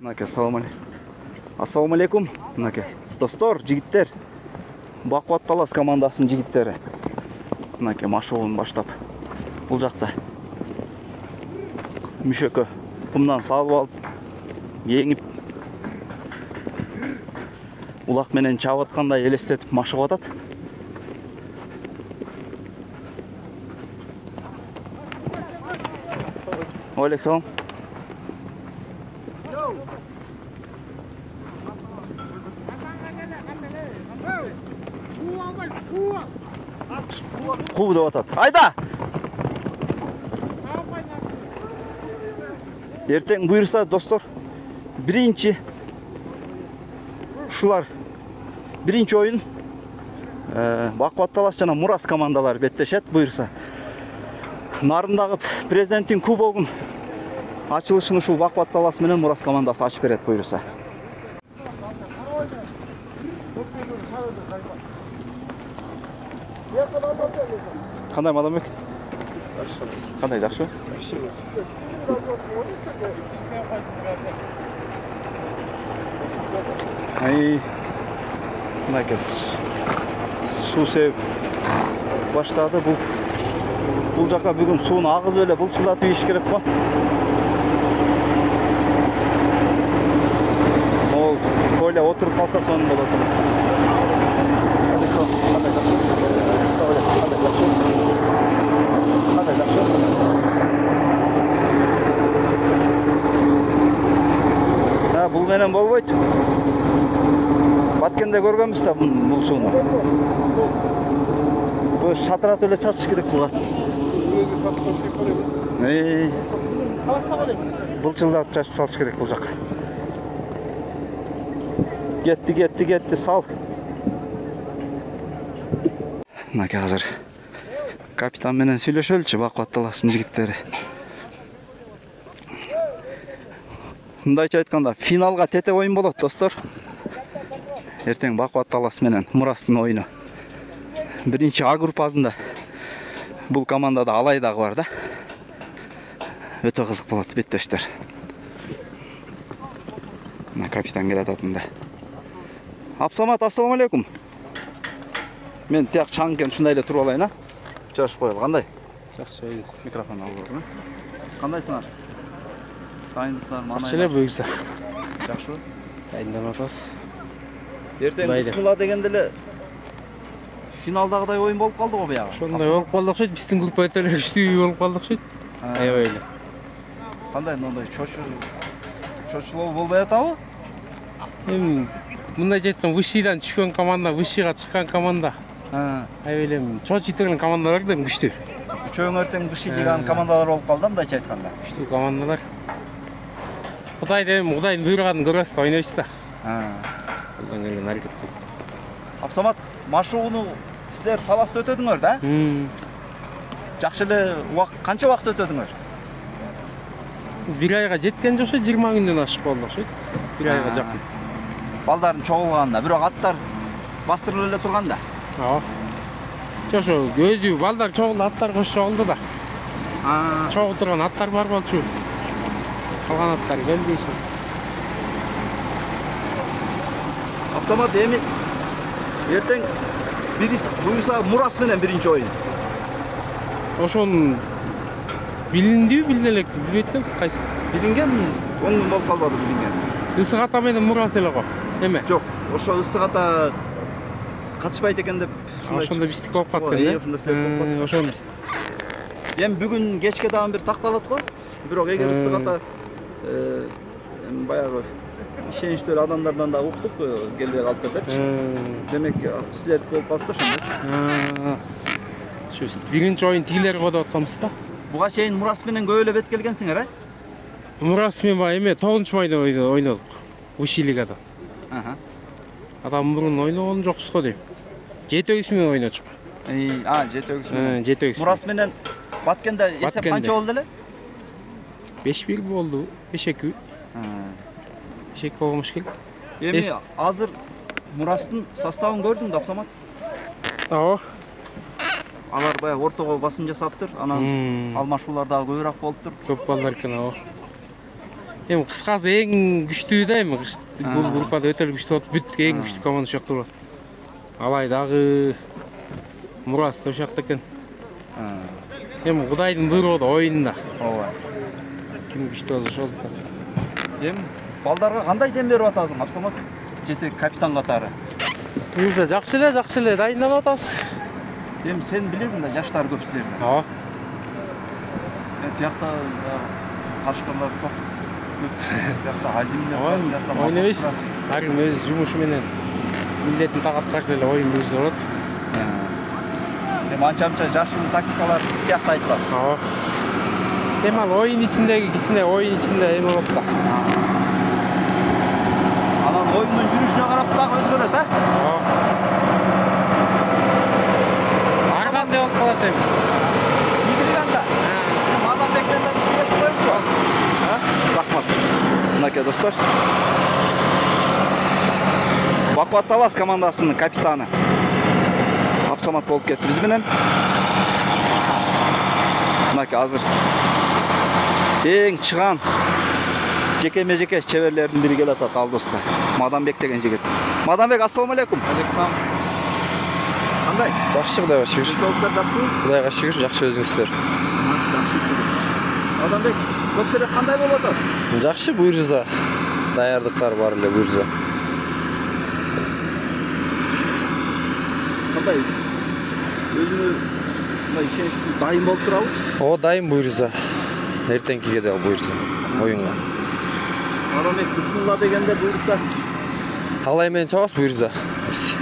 Assalamu алейкум. Достор, жигиттер. Бакуат Талас командасынын жигиттери. Машыгуун баштап. Бул жакта мүшөккө кумдан салып алып, еңип улак менен чабып аткандай элестетип машыгып атат. Алейкум. Куу деп атат. Айда! Эртең буйрса, достор, ушулар биринчи оюн Бакуат Талас жана Мурас командалары беттешет буйрса. Нарындагы президенттин кубогун ачылышын ушул Бакуат Талас менен Мурас командасы ачып берет буйрса. Кандай Мадамбек? Кандай жакшы? Суу себип баштады. Бул жака бүгүн сууну агыз эле былчылдатып ийиш керек го. Ол Коля отуруп калса сонун болот. Бул менен болбойт. Баткенде көргөнбүз да бул сууну. Бул шатыратып эле чачыш керек буга. Былчылдатып чачып салыш керек бул жака. Кетти, сал. Азыр капитан менен сүйлөшөлүчү Бакуат Таластын жигиттери. Мындайча айтканда, финалга тете оюн болот, достор. Эртең Бакуат Талас менен Мурастын оюну. Биринчи А группасында бул командада Алай дагы бар да. Өтө кызык болот, беттештер. Капитан келе атат мында. Абсамат, ассаламу алейкум. Мен тияк чаң экен, ушундай эле туруп алайын, а? Жашып коелу, кандай? Жакшы, микрофон алыңызбы. Кандайсыңар? Дайындыктар мана. Жакшы эле буйрса. Жакшыбы? Дайынданып атабыз. Эртең бисмилла дегенде эле финалдагыдай оюн болуп калды го буягы. Ошондой болуп калды окшойт, биздин группа өтө эле күчтүү болуп калды окшойт. Аябай эле. Кандай мындай чочулоо болбой атабы? Мындайча айтканда, высшийдан түшкөн команда, высшийга чыккан команда. Аябай эле чочуй турган командалар да күчтүү. Үчөөң эртең высший лиганын командалары болуп калды, мындайча айтканда. Күчтүү командалар. Кудайдын буйруганын көрөбүз да, ойнойбуз да. Колдон келген аракет кылып. Абсамат, машыгууну силер Таласта өтөдүңөр да? Жакшы эле канча убакыт өтөдүңөр? 1 айга жеткен жокшо, 20 күндөн ашык болду окшойт. 1 айга жакын. Балдарын чогулганда, бирок аттар бастырылып эле турганда. Жошо өзү балдар чогулду, аттар кош чогулду да. Чогулуп турган аттар бар болчу. Калган аттар келди иши. Абсамат, эми эртең буюрса Мурас менен биринчи оюн. Ошон билиндүү, билде элек билбейт экенбиз кайсы. Билинген, 10 күн болуп калбады билинген. Ысык ата менен Мурас эле го. Эме? Жок, ошо ысык ата катышпайт экен деп ошондо биздики болуп калат экен. Ошондо биз. Эми бүгүн кечке дагы бир такталат го. Бирок эгер ысык ата баягы ишеничтүү адамдардан да уктук келбей калыптыр депчи. Демек силердики болуп калыптыр ошондочу. Ошо биринчи оюн тигилер го деп атканбыз да. Буга чейин Мурас менен көп эле бет келгенсиңер, а? Мурас менен эме 9 майда ойнодук. Высший лигада. Адам мурун ойногон жокпуз го дейм. Жетегиз менен ойночук. Жетегиз менен. Жетегиз. Мурас менен Баткенде эсеп канча болду эле? 5-1 болду, 5-2. 5-2 болмуш керек. Эми азыр Мурастын составын көрдүң да, Абсамат? Ооба. Алар баягы ортого басым жасаптыр, анан алмашуулар дагы көбүрөөк болуптур. Көп балдар экен, ооба. Эми кыскасы эң күчтүү да эми бул группада өтө эле күчтүү болуп бүт эң күчтүү команда ошол жакта болот. Алай дагы Мурас да ошол жакта экен. Эми Кудайдын буйругу да оюнда. Ооба. Ким күчтүү болсо ошол. Эми балдарга кандай дем берип атасың, Абсамат? Жетек капитан катары. Буюрса жакшы эле дайындалып атабыз. Эми сен билесиң да, жаштар көп силердин. Ооба. Тиякта каршылар топ көп. Тиякта Азимдер, тиякта ойнойбуз. Ар ким өз жумушу менен милдетин так аткарса эле оюн буюрса болот. Эми анча-мынча жашын тактикалар тиякта айтылат. Ооба. Эми ал оюн ичиндеги кичине оюн ичинде эме болот да. Анан оюндун жүрүшүнө карап дагы өзгөрөт, а? Ооба. Ар кандай болуп калат эми. Игилганда. Мадамбектен да сүйлөшүп коеюнчу. Рахмат. Мынакей достор. Бакубат Талас командасынын капитаны Абсамат болуп кетти биз менен. Мынакей азыр эң чыган жекеме-жеке чеберлердин бири келип атат алдыбызга. Мадамбек деген жигит. Мадамбек, ассалам алейкум. Алексам. Кандай? Жакшы, Кудайга шүгүр. Денсаулыктар жакшыбы? Кудайга шүгүр, жакшы өзүңүздөр. Жакшы шүгүр. Мадамбек, көксерек кандай болуп атат? Жакшы, буйрса. Даярдыктар бар эле буйрса. Кандай? Өзүнө мындай ишеничтүү дайым болуп турабы? О, дайым буйрса. Эртеңкиге да буйрса. Оюнга. Мадамбек, бисмилла дегенде буйрса. Алай менен чабабыз буйрса.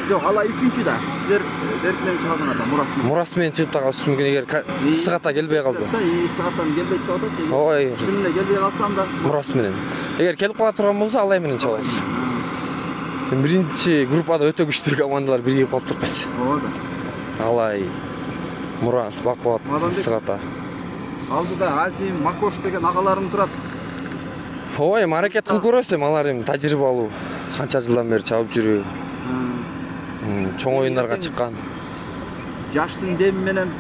Жок, алай үчүнчү да. Силер Берк менен чыгасыңар да, Мурас менен. Мурас менен чыгып та калышы мүмкүн эгер сыгата келбей калса. Сыгаттан келбейт деп атат. Ой. Шын эле келбей калсам да Мурас менен. Эгер келип кала турган болсо, алай менен чабабыз. Биринчи группада өтө күчтүү командалар биригип калып турбуз. ооба. Алай, Мурас, Бакубат, сыгата. Алдыда Азим, Макош деген агаларым турат. Ооба, эми аракет кылып көрөбүз, эми алар эми тажрыйбалуу. Канча жылдан бери чабып жүрүп, чоң оюндарга чыккан. Жаштын деми менен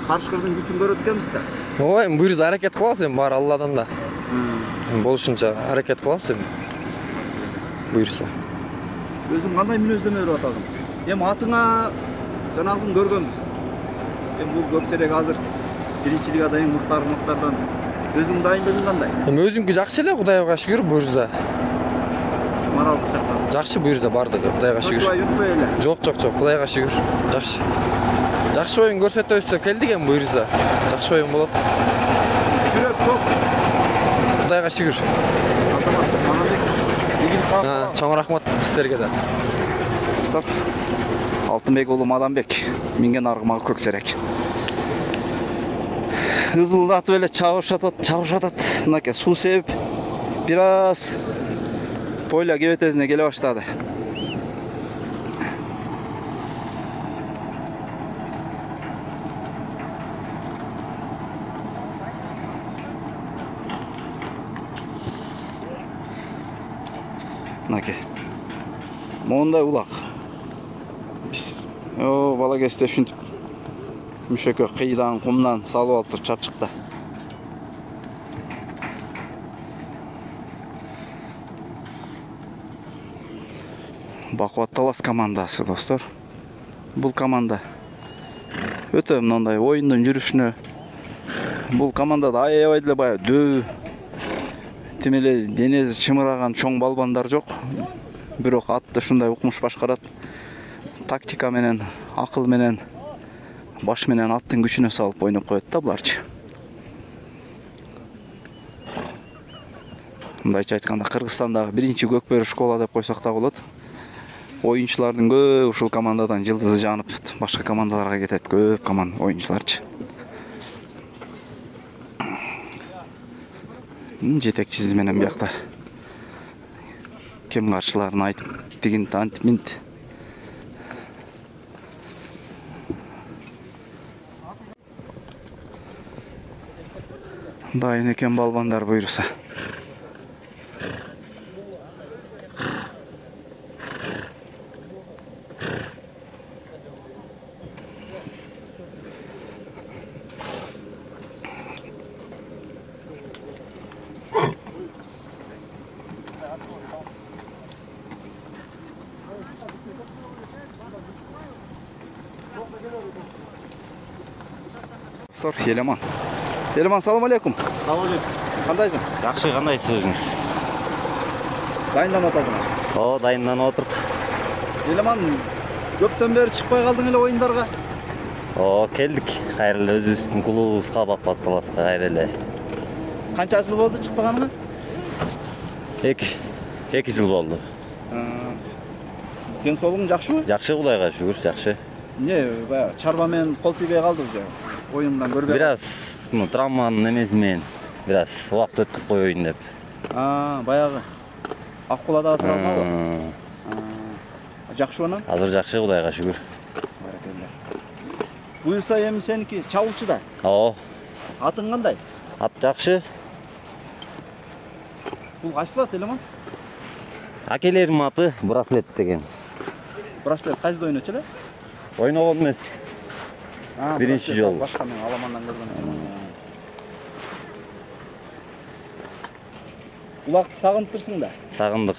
каршкырдын күчүн көрөт экенбиз да. Ооба, эми буйрса аракет кылабыз, эми баары Алладан да. Болушунча аракет кылабыз эми. Буйрса. Өзүң кандай мүнөздөмө берип атасың? Эми атыңа жанагысын көргөнбүз. Эми бул көксерек азыр биринчи лигада эң мыктардан. Өзүң дайындыгың кандай? Эми өзүмкү жакшы эле, Кудайга шүгүр, буйрса. Моралдык жактан. Жакшы буйрса бардыгы, Кудайга шүгүр. Чочубай утпай эле. Жок, Кудайга шүгүр. Жакшы. Жакшы оюн көрсөтөбүз, келдик эми буйрса. Жакшы оюн болот. Жүрөк топ. Кудайга шүгүр. Чоң рахмат сиздерге да. Стоп. Алтынбек уулу Мадамбек минген аргымагы көксерек. Ызылдатып эле чабышып атат. Мынакей суу себип бир аз Поля кебетесине келе баштады. Мынакей. Мондай улак. О, бала кезде ушинтип мүшөккө кыйдан, кумдан салып алып туруп чапчыкта. Бакубат Талас командасы, достор. Бул команда өтө мындай оюндун жүрүшүнө, бул командада аябай деле баягы дөү, тим эле денеси чымыраган чоң балбандар жок. Бирок атты ушундай укмуш башкарат. Тактика менен, акыл менен, баш менен аттын күчүнө салып ойноп коет да буларчы. Мындайча айтканда, Кыргызстандагы биринчи көкбөрү школа деп койсок да болот. Oyunculardan көп ушул командадан жылдызы жанып, башка командаларга кетет, көп команда oyuncularчы. Жетекчиси менен биякта кем каршыларын айтып, тигин тантип минт. Дайын экен балбандар буйруса. Достор, Еламан. Еламан, салам алейкум. Салам алейкум. Кандайсың? Жакшы, кандайсыз өзүңүз? Дайынданып атасың. О, дайынданып отурук. Еламан, көптөн бери чыкпай калдың эле оюндарга. О, келдик. Кайра эле өзүбүздүн клубубузга Бакбат Таласка кайра эле. Канча жыл болду чыкпаганыңа? 2 жыл болду. Ден соолугуң жакшыбы? Жакшы, Кудайга шүгүр, жакшы. Не, баягы чарба менен кол тийбей калдыбы же? Оюндан көрбөй. Бир аз травманын эмеси менен бир аз убакыт өткөрүп коеюн деп. Баягы Аккуладагы травмабы? Жакшы анан? Азыр жакшы, Кудайга шүгүр. Баракелде. Буюрса эми сеники чабуулчу да. О, Атың кандай? ат жакшы. Бул кайсылат Еламан? Акелерим аты Браслет деген. Браслет кайсыда ойночу эле? Ойногон эмес. Биринчи Браслет жолу. Башка мен аламандан көргөн. Улакты сагынтырсың да. Сагындык.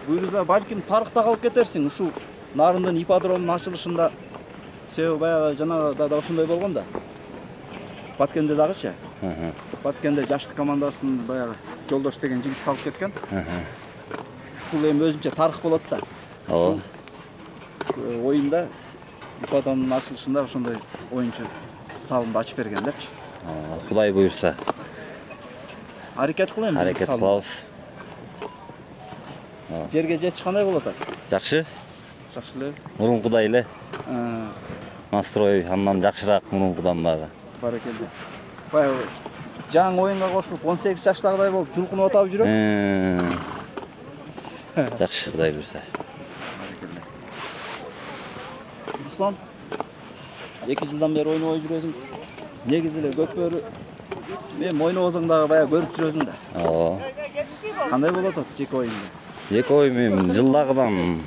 Буюрса балким тарыхта калып кетерсиң. Ушул Нарындын ипподромунун ачылышында себеби баягы жанагыда да ошондой болгон да. Баткенде дагычы. Баткенде жаштык командасынын баягы Жолдош деген жигит салып кеткен. Бул эми өзүнчө тарых болот да. О. Оюнда ипподромунун ачылышында ошондой оюнчу салымды ачып берген депчи. Кудай буйрса. Аракет кыл эми. Аракет кылабыз. Жерге жетиш кандай болот ат? Жакшы. Жакшы эле. Мурункудай эле. Настрой андан жакшыраак мурункудан дагы. Баракелде. Баягы жаңы оюнга кошулуп 18 жаштагыдай болуп жулкунуп атабы жүрөк. Жакшы, Кудай буйрса. Руслан, 2 жылдан бери ойнобой жүрөсүң. Негизи эле көпөрү мен ойнобосоң дагы баягы көрүп жүрөсүң да. Кандай болот ат жеке оюнда? Жеке оюн эми жылдагыдан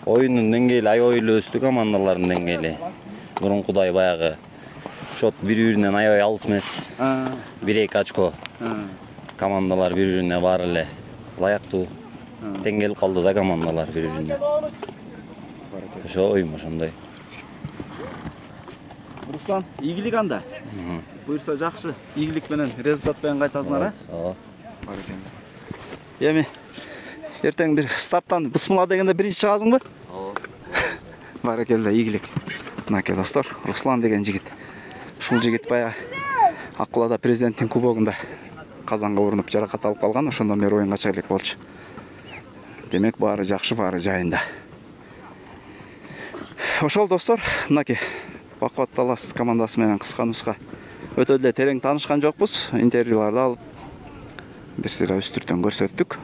оюндун деңгээли аябай эле өстү, командалардын деңгээли. Мурункудай баягы шот бири-биринен аябай алыс эмес. 1-2 очко. Командалар бири-бирине баары эле ылайыктуу. Тең келип калды да командалар бири-бирине. Ошо оюн ошондой. Руслан, ийгилик анда. Буюрса жакшы, ийгилик менен результат менен кайтасыңар, Баракелде. Эми эртең бир старттан бысмыла дегенде биринчи чыгасыңбы? Баракелде, ийгилик. Мынакей достор, Руслан деген жигит. Ушул жигит баягы Аккулада президенттин кубогунда казанга урунуп жаракат алып калган, ошондон бери оюнга чыга элек болчу. Демек баары жакшы, баары жайында. Ошол достор, мынакей Бакбат Талас командасы менен кыска нуска өтө эле терең таанышкан жокпуз. Интервьюларды алып бир сыйра үстүртөн көрсөттүк.